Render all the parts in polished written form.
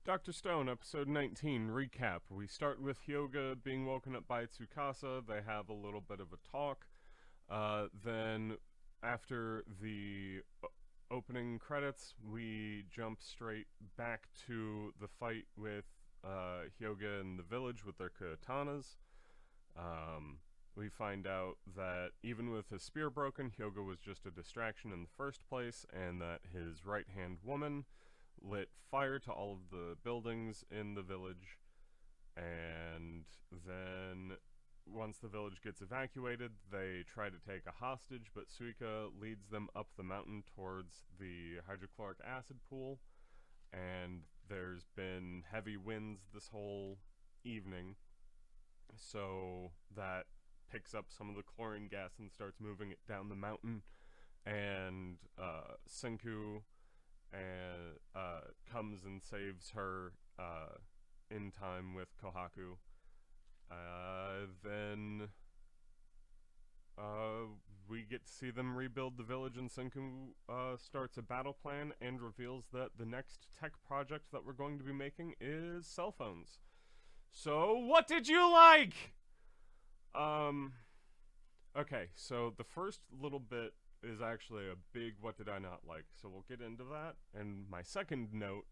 Dr. Stone, episode 19, recap. We start with Hyoga being woken up by Tsukasa. They have a little bit of a talk. Then, after the opening credits, we jump straight back to the fight with Hyoga in the village with their katanas. We find out that even with his spear broken, Hyoga was just a distraction in the first place, and that his right-hand woman lit fire to all of the buildings in the village. And then once the village gets evacuated, they try to take a hostage, but Suika leads them up the mountain towards the hydrochloric acid pool. And there's been heavy winds this whole evening, so that picks up some of the chlorine gas and starts moving it down the mountain. And Senku comes and saves her in time with Kohaku. Then we get to see them rebuild the village, and Senku starts a battle plan and reveals that the next tech project that we're going to be making is cell phones. So, what did you like? Okay, so the first little bit is actually a big what did I not like, so we'll get into that, and my second note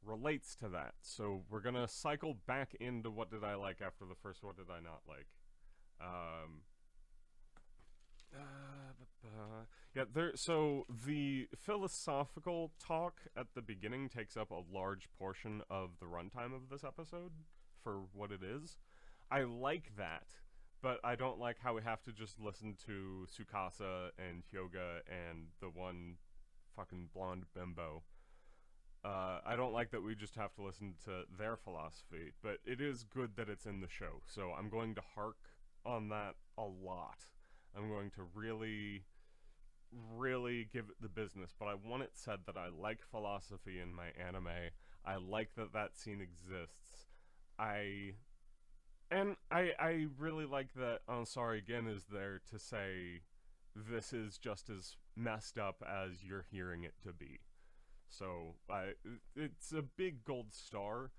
relates to that, so we're gonna cycle back into what did I like after the first what did I not like. So the philosophical talk at the beginning takes up a large portion of the runtime of this episode for what it is. I like that, but I don't like how we have to just listen to Tsukasa and Hyoga and the one fucking blonde bimbo. I don't like that we just have to listen to their philosophy, but it is good that it's in the show, so I'm going to hark on that a lot. I'm going to really give it the business, but I want it said that I like philosophy in my anime. I like that scene exists. I really like that Sorry Again is there to say this is just as messed up as you're hearing it to be. So, it's a big gold star.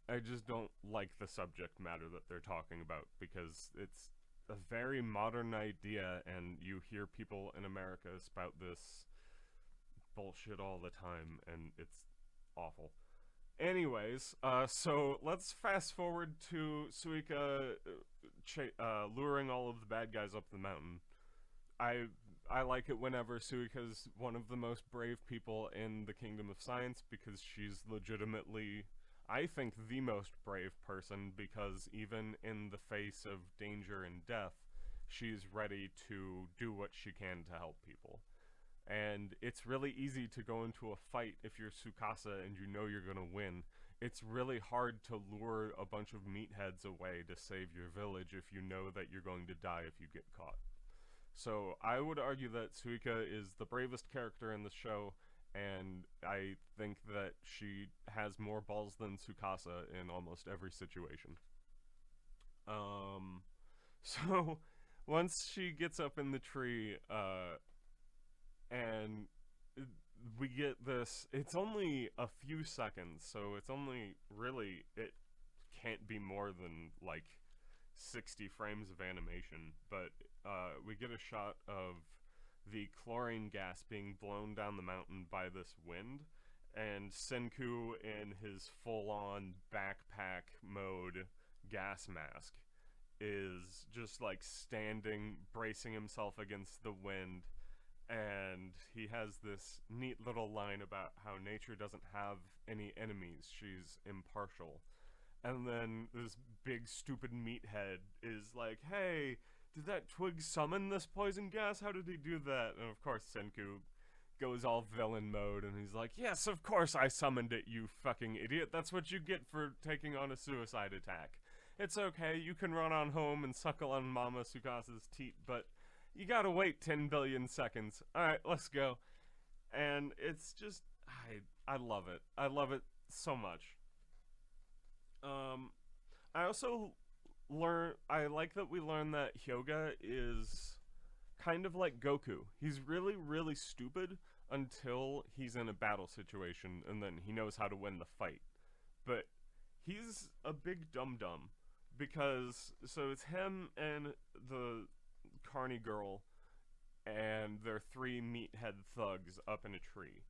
I just don't like the subject matter that they're talking about, because it's a very modern idea, and you hear people in America spout this bullshit all the time, and it's awful. Anyways, so let's fast forward to Suika luring all of the bad guys up the mountain. I like it whenever Suika's one of the most brave people in the Kingdom of Science, because she's legitimately, I think, the most brave person, because even in the face of danger and death, she's ready to do what she can to help people. And it's really easy to go into a fight if you're Tsukasa and you know you're gonna win. It's really hard to lure a bunch of meatheads away to save your village if you know that you're going to die if you get caught. So I would argue that Suika is the bravest character in the show, and I think that she has more balls than Tsukasa in almost every situation. So once she gets up in the tree, and we get this, it's only a few seconds, so it's only really, it can't be more than like 60 frames of animation, but we get a shot of the chlorine gas being blown down the mountain by this wind, and Senku in his full-on backpack mode gas mask is just like standing, bracing himself against the wind, and he has this neat little line about how nature doesn't have any enemies, she's impartial. And then this big stupid meathead is like, hey, did that twig summon this poison gas? How did he do that? And of course Senku goes all villain mode, and he's like, yes, of course I summoned it, you fucking idiot. That's what you get for taking on a suicide attack. It's okay, you can run on home and suckle on Mama Tsukasa's teat, but you gotta wait 10 billion seconds. Alright, let's go. And it's just, I love it. I love it so much. I also I like that we learn that Hyoga is kind of like Goku. He's really, really stupid until he's in a battle situation, and then he knows how to win the fight. but he's a big dum-dum because, so it's him and the Carney girl and their three meathead thugs up in a tree.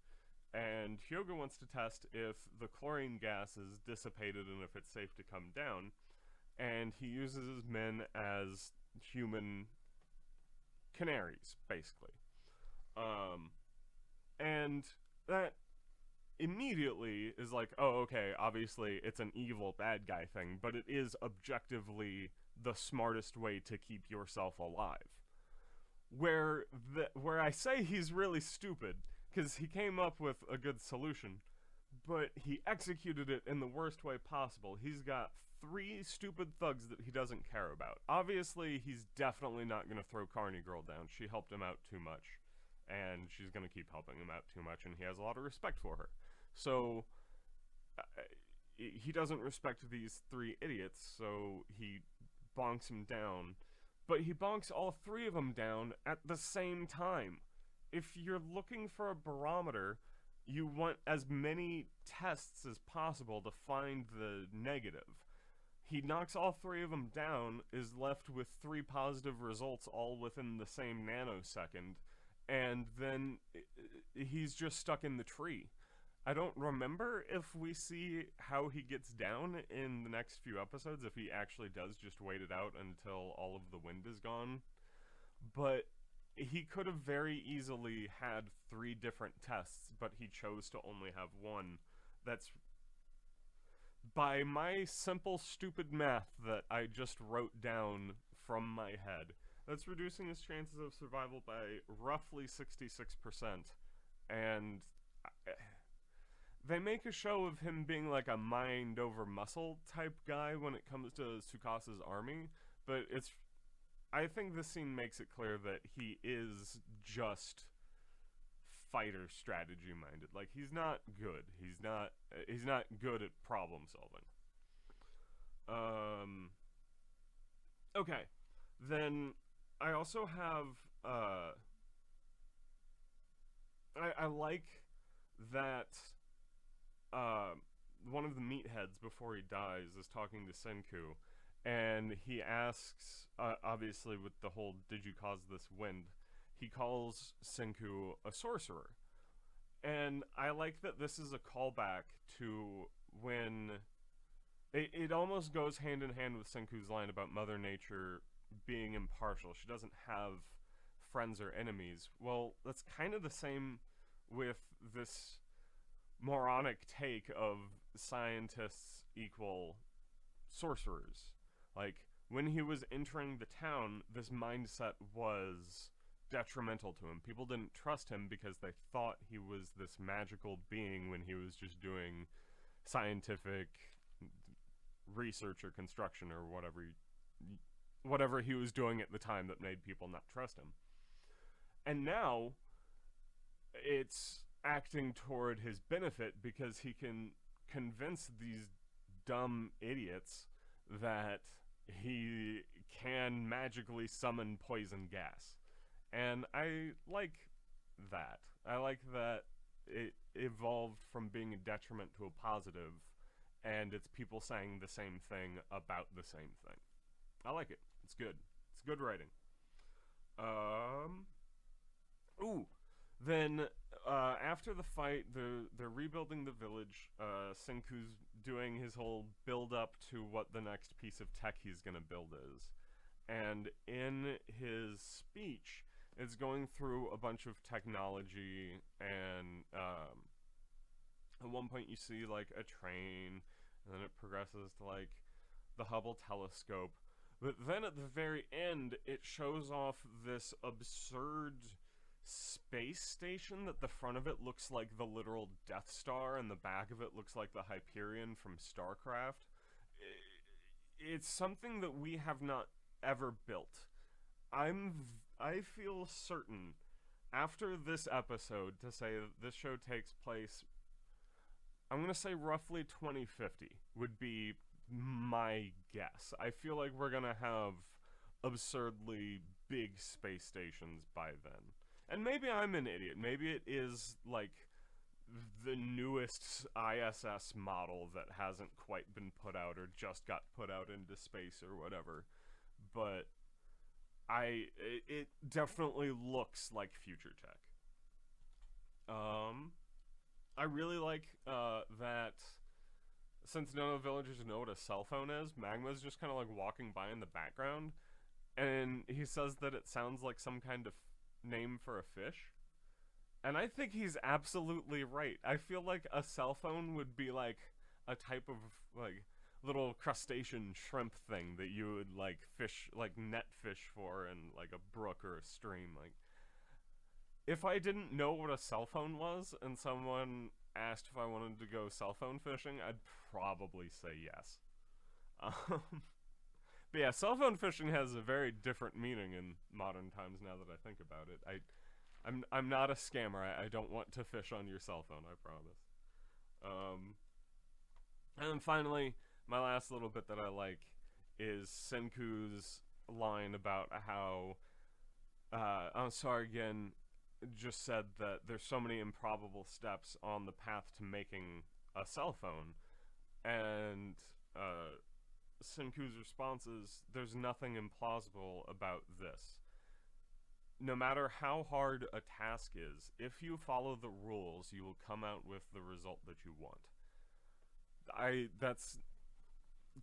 And Hyoga wants to test if the chlorine gas is dissipated and if it's safe to come down. And he uses his men as human canaries, basically. And that immediately is like, oh, okay, obviously it's an evil bad guy thing, but it is objectively the smartest way to keep yourself alive. Where I say he's really stupid, because he came up with a good solution, but he executed it in the worst way possible. He's got three stupid thugs that he doesn't care about. Obviously, he's definitely not going to throw Carney Girl down. She helped him out too much, and she's going to keep helping him out too much, and he has a lot of respect for her. So, he doesn't respect these three idiots, so he bonks him down. But he bonks all three of them down at the same time. If you're looking for a barometer, you want as many tests as possible to find the negative. He knocks all three of them down, is left with three positive results all within the same nanosecond, and then he's just stuck in the tree. I don't remember if we see how he gets down in the next few episodes, if he actually does just wait it out until all of the wind is gone. But he could have very easily had three different tests, but he chose to only have one. That's, by my simple, stupid math that I just wrote down from my head, that's reducing his chances of survival by roughly 66%. And they make a show of him being like a mind over muscle type guy when it comes to Tsukasa's army, but I think this scene makes it clear that he is just fighter strategy minded. Like, he's not good. He's not good at problem solving. Okay. Then I also have I like that one of the meatheads before he dies is talking to Senku, and he asks, obviously with the whole "did you cause this wind," he calls Senku a sorcerer. And I like that this is a callback to when it almost goes hand in hand with Senku's line about Mother Nature being impartial. She doesn't have friends or enemies. Well, that's kind of the same with this moronic take of scientists equal sorcerers. Like, when he was entering the town, this mindset was detrimental to him. People didn't trust him because they thought he was this magical being when he was just doing scientific research or construction or whatever he was doing at the time that made people not trust him. And now it's acting toward his benefit because he can convince these dumb idiots that he can magically summon poison gas. And I like that. I like that it evolved from being a detriment to a positive, and it's people saying the same thing about the same thing. I like it. It's good. It's good writing. Then after the fight, they're rebuilding the village. Senku's doing his whole build-up to what the next piece of tech he's going to build is. And in his speech, it's going through a bunch of technology, and at one point you see, like, a train, and then it progresses to, like, the Hubble telescope. But then at the very end, it shows off this absurd space station that the front of it looks like the literal Death Star and the back of it looks like the Hyperion from StarCraft. It's something that we have not ever built. I feel certain after this episode to say that this show takes place, I'm going to say roughly 2050 would be my guess. I feel like we're going to have absurdly big space stations by then. And maybe I'm an idiot. Maybe it is, like, the newest ISS model that hasn't quite been put out or just got put out into space or whatever. But it definitely looks like future tech. I really like that since none of the villagers know what a cell phone is, Magma's just kind of like walking by in the background, and he says that it sounds like some kind of name for a fish. And I think he's absolutely right. I feel like a cell phone would be like a type of like little crustacean shrimp thing that you would like fish, like net fish for in like a brook or a stream. Like, if I didn't know what a cell phone was and someone asked if I wanted to go cell phone fishing, I'd probably say yes. But yeah, cell phone fishing has a very different meaning in modern times now that I think about it. I'm not a scammer. I don't want to fish on your cell phone, I promise. And then finally, my last little bit that I like is Senku's line about how I'm sorry again, just said that there's so many improbable steps on the path to making a cell phone, and Senku's response is, there's nothing implausible about this. No matter how hard a task is, if you follow the rules, you will come out with the result that you want. That's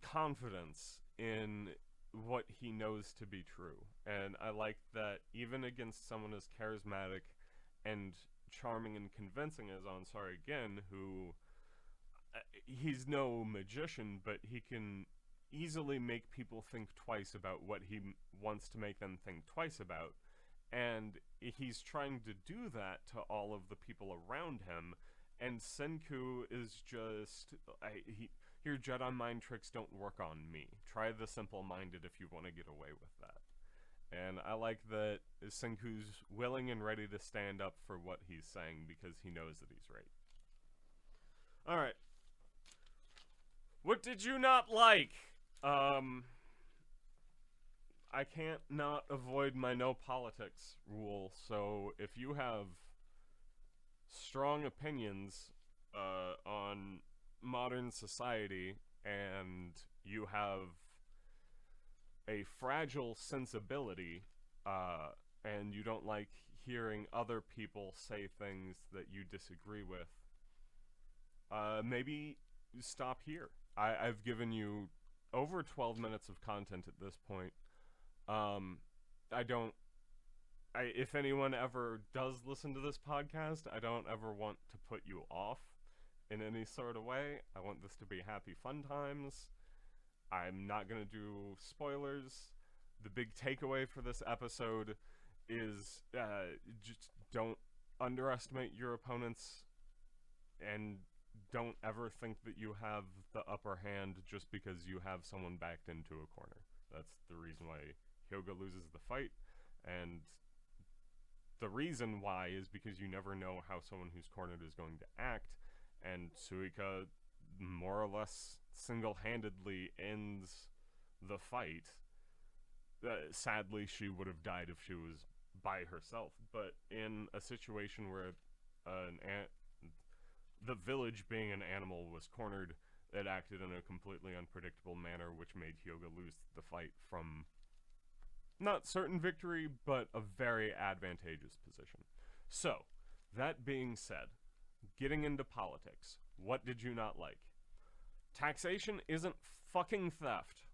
confidence in what he knows to be true. And I like that even against someone as charismatic and charming and convincing as Ansari again, who he's no magician, but he can easily make people think twice about what he wants to make them think twice about. And he's trying to do that to all of the people around him, and Senku is just, your Jedi mind tricks don't work on me. Try the simple-minded if you want to get away with that. And I like that Senku's willing and ready to stand up for what he's saying because he knows that he's right. Alright. What did you not like? I can't not avoid my no politics rule, so if you have strong opinions on modern society and you have a fragile sensibility and you don't like hearing other people say things that you disagree with, maybe stop here. I've given you over 12 minutes of content at this point. If anyone ever does listen to this podcast, I don't ever want to put you off in any sort of way. I want this to be happy fun times. I'm not going to do spoilers. The big takeaway for this episode is just don't underestimate your opponents, and don't ever think that you have the upper hand just because you have someone backed into a corner. That's the reason why Hyoga loses the fight, and the reason why is because you never know how someone who's cornered is going to act, and Suika more or less single-handedly ends the fight. Sadly, she would have died if she was by herself, but in a situation where the village, being an animal, was cornered, it acted in a completely unpredictable manner, which made Hyoga lose the fight from not certain victory, but a very advantageous position. So, that being said, getting into politics, what did you not like? Taxation isn't fucking theft.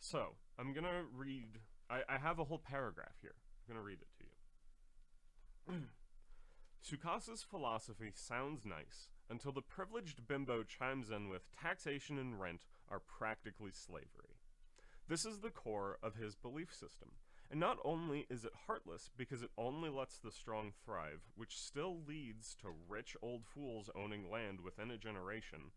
So, I'm gonna read, I have a whole paragraph here. I'm gonna read it to you. Tsukasa's philosophy sounds nice until the privileged bimbo chimes in with taxation and rent are practically slavery. This is the core of his belief system, and not only is it heartless because it only lets the strong thrive, which still leads to rich old fools owning land within a generation,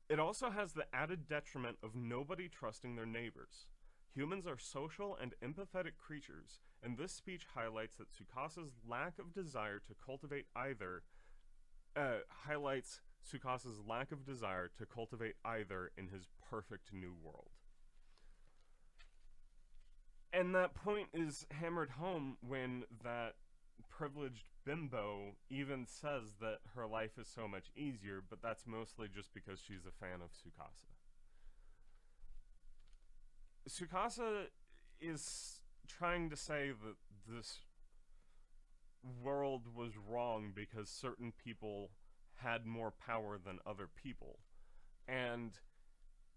it also has the added detriment of nobody trusting their neighbors. Humans are social and empathetic creatures, and this speech highlights that Tsukasa's lack of desire to cultivate either in his perfect new world. And that point is hammered home when that privileged bimbo even says that her life is so much easier, but that's mostly just because she's a fan of Tsukasa. Tsukasa is trying to say that this world was wrong because certain people had more power than other people. And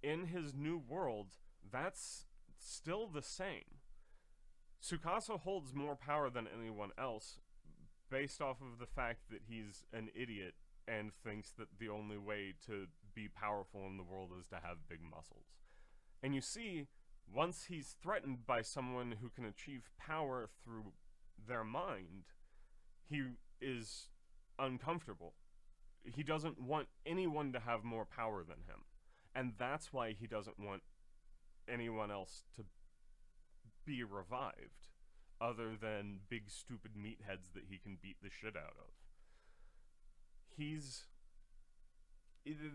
in his new world, that's still the same. Tsukasa holds more power than anyone else based off of the fact that he's an idiot and thinks that the only way to be powerful in the world is to have big muscles. And you see, once he's threatened by someone who can achieve power through their mind, he is uncomfortable. He doesn't want anyone to have more power than him. And that's why he doesn't want anyone else to be revived, other than big stupid meatheads that he can beat the shit out of.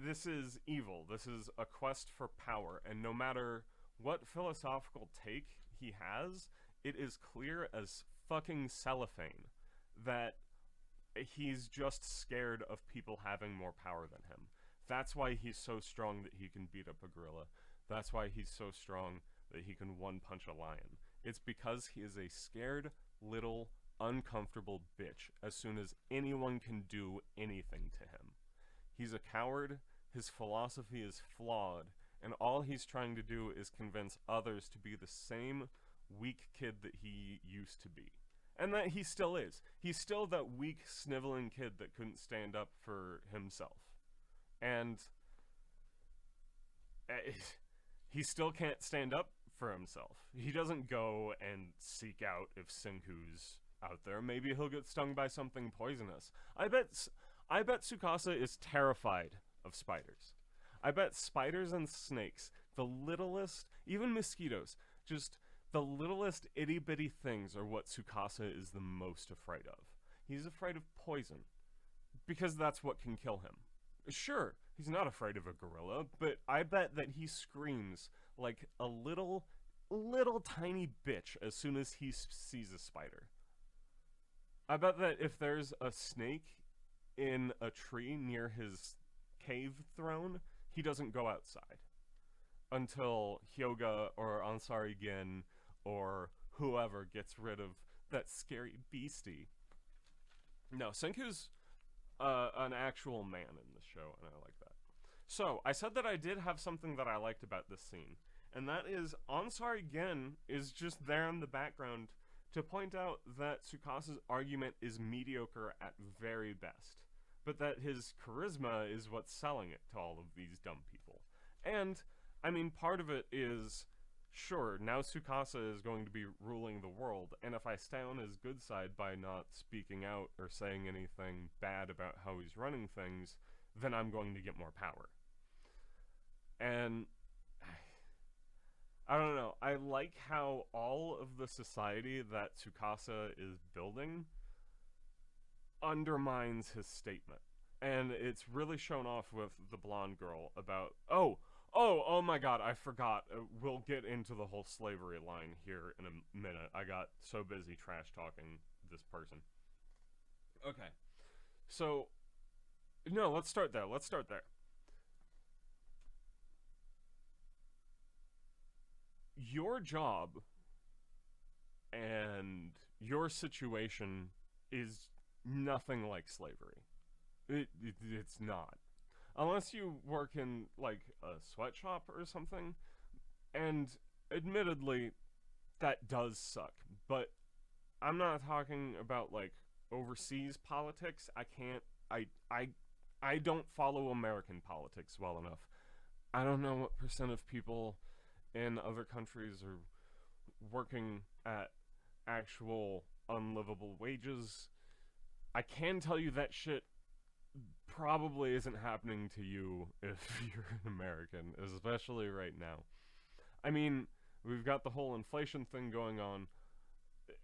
This is evil. This is a quest for power, and no matter what philosophical take he has, it is clear as fucking cellophane that he's just scared of people having more power than him. That's why he's so strong that he can beat up a gorilla. That's why he's so strong that he can one-punch a lion. It's because he is a scared, little, uncomfortable bitch as soon as anyone can do anything to him. He's a coward, his philosophy is flawed, and all he's trying to do is convince others to be the same weak kid that he used to be. And that he still is. He's still that weak, sniveling kid that couldn't stand up for himself. And he still can't stand up for himself. He doesn't go and seek out if Senku's out there. Maybe he'll get stung by something poisonous. I bet Tsukasa is terrified of spiders. I bet spiders and snakes, the littlest, even mosquitoes, just the littlest itty-bitty things are what Tsukasa is the most afraid of. He's afraid of poison, because that's what can kill him. Sure, he's not afraid of a gorilla, but I bet that he screams like a little tiny bitch as soon as he sees a spider. I bet that if there's a snake in a tree near his cave throne, he doesn't go outside until Hyoga or Ansari Gin or whoever gets rid of that scary beastie. No, Senku's an actual man in this show, and I like that. So, I said that I did have something that I liked about this scene, and that is Ansari Gen is just there in the background to point out that Tsukasa's argument is mediocre at very best, but that his charisma is what's selling it to all of these dumb people. And, I mean, part of it is, sure, now Tsukasa is going to be ruling the world, and if I stay on his good side by not speaking out or saying anything bad about how he's running things, then I'm going to get more power. And I don't know, I like how all of the society that Tsukasa is building undermines his statement. And it's really shown off with the blonde girl about, oh my god, I forgot. We'll get into the whole slavery line here in a minute. I got so busy trash talking this person. Okay. So, no, let's start there. Your job and your situation is nothing like slavery. It's not. Unless you work in, like, a sweatshop or something. And, admittedly, that does suck. But I'm not talking about, like, overseas politics. I don't follow American politics well enough. I don't know what % of people in other countries are working at actual unlivable wages. I can tell you that shit probably isn't happening to you if you're an American, especially right now. I mean, we've got the whole inflation thing going on,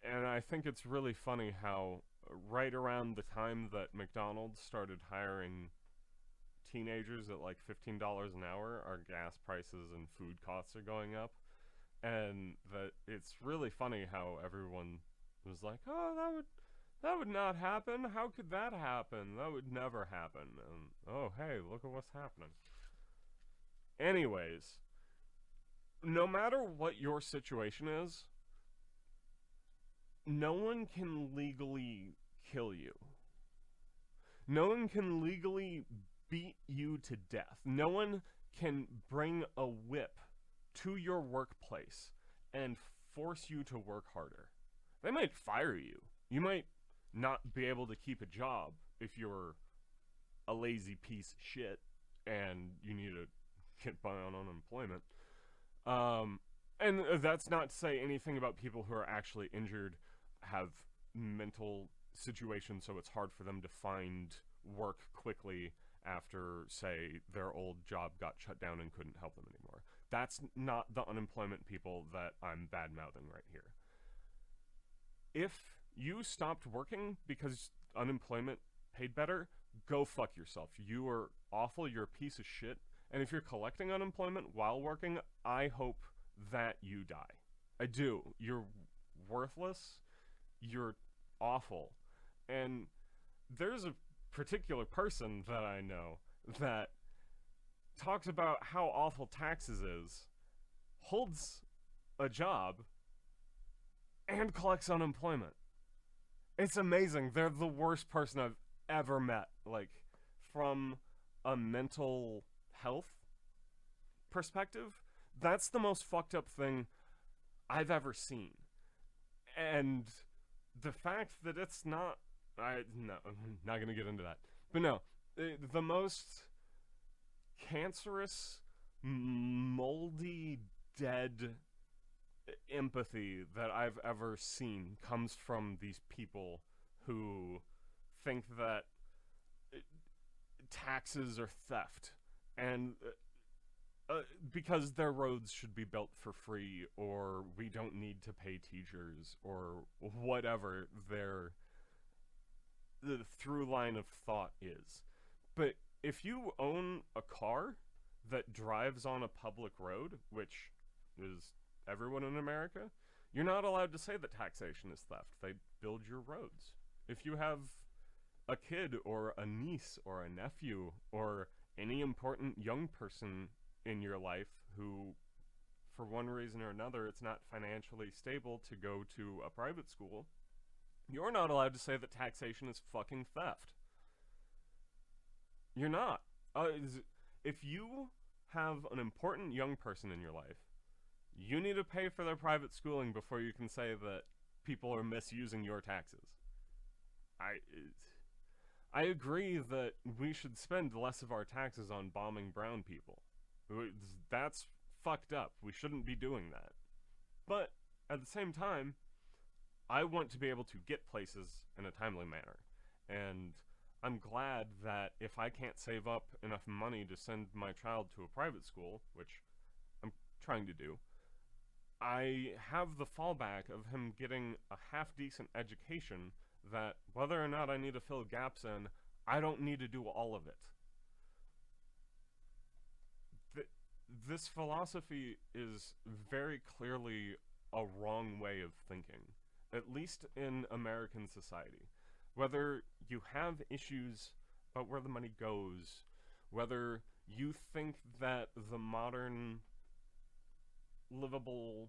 and I think it's really funny how right around the time that McDonald's started hiring teenagers at like $15 an hour, our gas prices and food costs are going up, and that it's really funny how everyone was like, oh, That would not happen. How could that happen? That would never happen. And, oh, hey, look at what's happening. Anyways, no matter what your situation is, no one can legally kill you. No one can legally beat you to death. No one can bring a whip to your workplace and force you to work harder. They might fire you. You might not be able to keep a job if you're a lazy piece of shit and you need to get by on unemployment. And that's not to say anything about people who are actually injured, have mental situations so it's hard for them to find work quickly after, say, their old job got shut down and couldn't help them anymore. That's not the unemployment people that I'm bad-mouthing right here. If you stopped working because unemployment paid better, go fuck yourself. You are awful, you're a piece of shit, and if you're collecting unemployment while working, I hope that you die. I do. You're worthless, you're awful, and there's a particular person that I know that talks about how awful taxes is, holds a job, and collects unemployment. It's amazing. They're the worst person I've ever met. Like, from a mental health perspective, that's the most fucked up thing I've ever seen. And the fact that it's not... no, I'm not going to get into that. But no, the most cancerous, moldy, dead empathy that I've ever seen comes from these people who think that taxes are theft, and because their roads should be built for free, or we don't need to pay teachers, or whatever the through line of thought is. But if you own a car that drives on a public road, which is everyone in America, you're not allowed to say that taxation is theft. They build your roads. If you have a kid or a niece or a nephew or any important young person in your life who, for one reason or another, it's not financially stable to go to a private school, you're not allowed to say that taxation is fucking theft. You're not. If you have an important young person in your life, you need to pay for their private schooling before you can say that people are misusing your taxes. I agree that we should spend less of our taxes on bombing brown people. That's fucked up. We shouldn't be doing that. But at the same time, I want to be able to get places in a timely manner. And I'm glad that if I can't save up enough money to send my child to a private school, which I'm trying to do, I have the fallback of him getting a half-decent education that, whether or not I need to fill gaps in, I don't need to do all of it. This philosophy is very clearly a wrong way of thinking, at least in American society. Whether you have issues about where the money goes, whether you think that the modern livable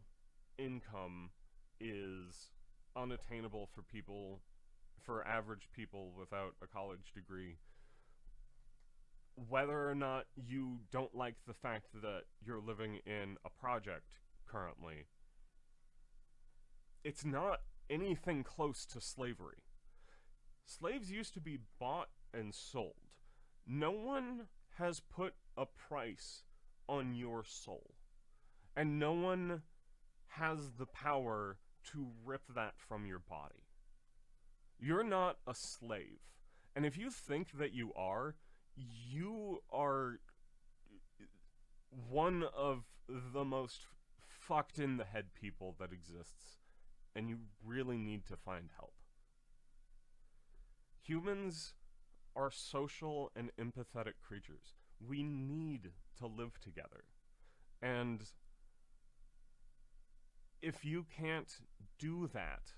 income is unattainable for people, for average people without a college degree, whether or not you don't like the fact that you're living in a project currently, it's not anything close to slavery. Slaves used to be bought and sold. No one has put a price on your soul. And no one has the power to rip that from your body. You're not a slave. And if you think that you are one of the most fucked in the head people that exists. And you really need to find help. Humans are social and empathetic creatures. We need to live together. And if you can't do that,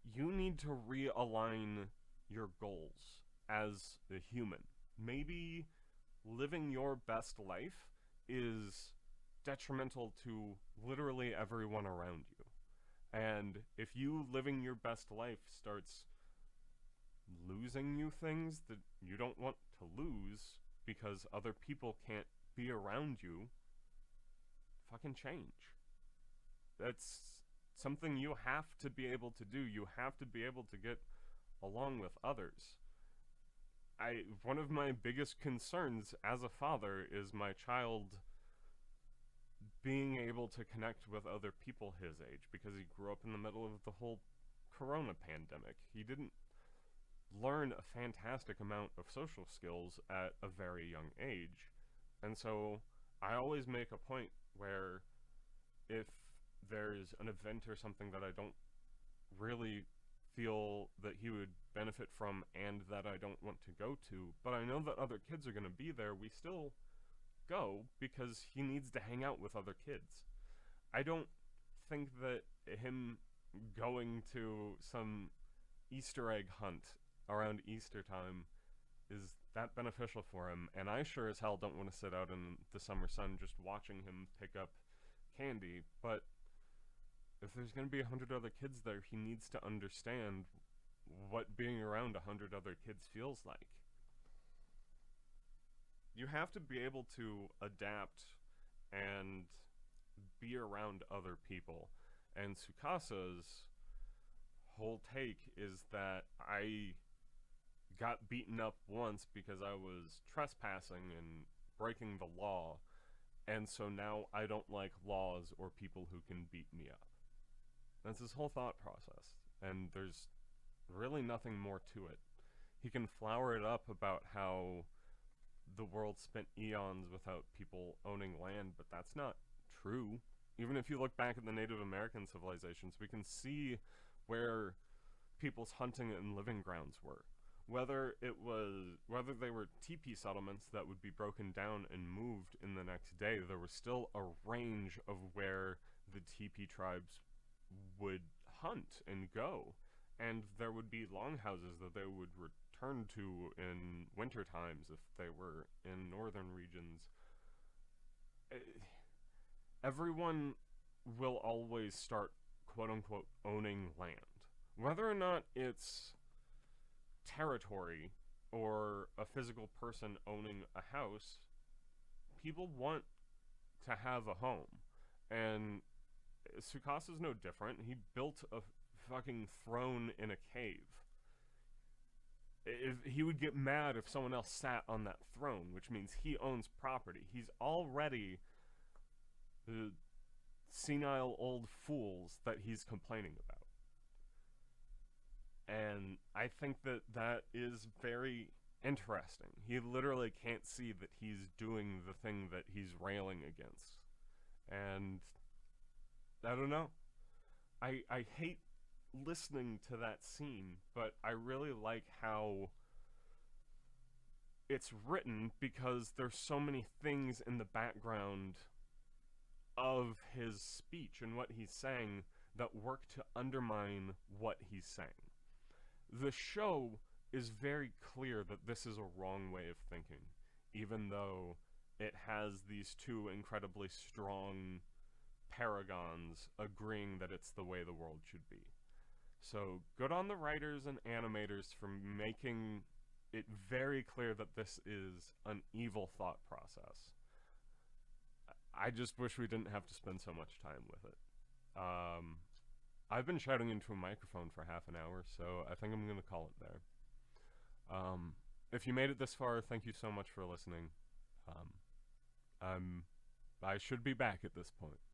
you need to realign your goals as a human. Maybe living your best life is detrimental to literally everyone around you. And if you living your best life starts losing you things that you don't want to lose because other people can't be around you, fucking change. That's something you have to be able to do. You have to be able to get along with others. One of my biggest concerns as a father is my child being able to connect with other people his age, because he grew up in the middle of the whole corona pandemic. He didn't learn a fantastic amount of social skills at a very young age. And so I always make a point where if there's an event or something that I don't really feel that he would benefit from and that I don't want to go to, but I know that other kids are going to be there, we still go because he needs to hang out with other kids. I don't think that him going to some Easter egg hunt around Easter time is that beneficial for him, and I sure as hell don't want to sit out in the summer sun just watching him pick up candy. But if there's going to be 100 other kids there, he needs to understand what being around 100 other kids feels like. You have to be able to adapt and be around other people. And Tsukasa's whole take is that I got beaten up once because I was trespassing and breaking the law, and so now I don't like laws or people who can beat me up. That's his whole thought process, and there's really nothing more to it. He can flower it up about how the world spent eons without people owning land, but that's not true. Even if you look back at the Native American civilizations, we can see where people's hunting and living grounds were. Whether they were teepee settlements that would be broken down and moved in the next day, there was still a range of where the teepee tribes would hunt and go. And there would be longhouses that they would return to in winter times if they were in northern regions. Everyone will always start, quote-unquote, owning land. Whether or not it's territory or a physical person owning a house, people want to have a home. And Tsukasa's no different. He built a fucking throne in a cave. He would get mad if someone else sat on that throne, which means he owns property. He's already the senile old fools that he's complaining about. And I think that that is very interesting. He literally can't see that he's doing the thing that he's railing against. And I don't know. I hate listening to that scene, but I really like how it's written, because there's so many things in the background of his speech and what he's saying that work to undermine what he's saying. The show is very clear that this is a wrong way of thinking, even though it has these two incredibly strong paragons agreeing that it's the way the world should be. So good on the writers and animators for making it very clear that this is an evil thought process. I just wish we didn't have to spend so much time with it. I've been shouting into a microphone for half an hour, so I think I'm going to call it there. If you made it this far, thank you so much for listening. I should be back at this point.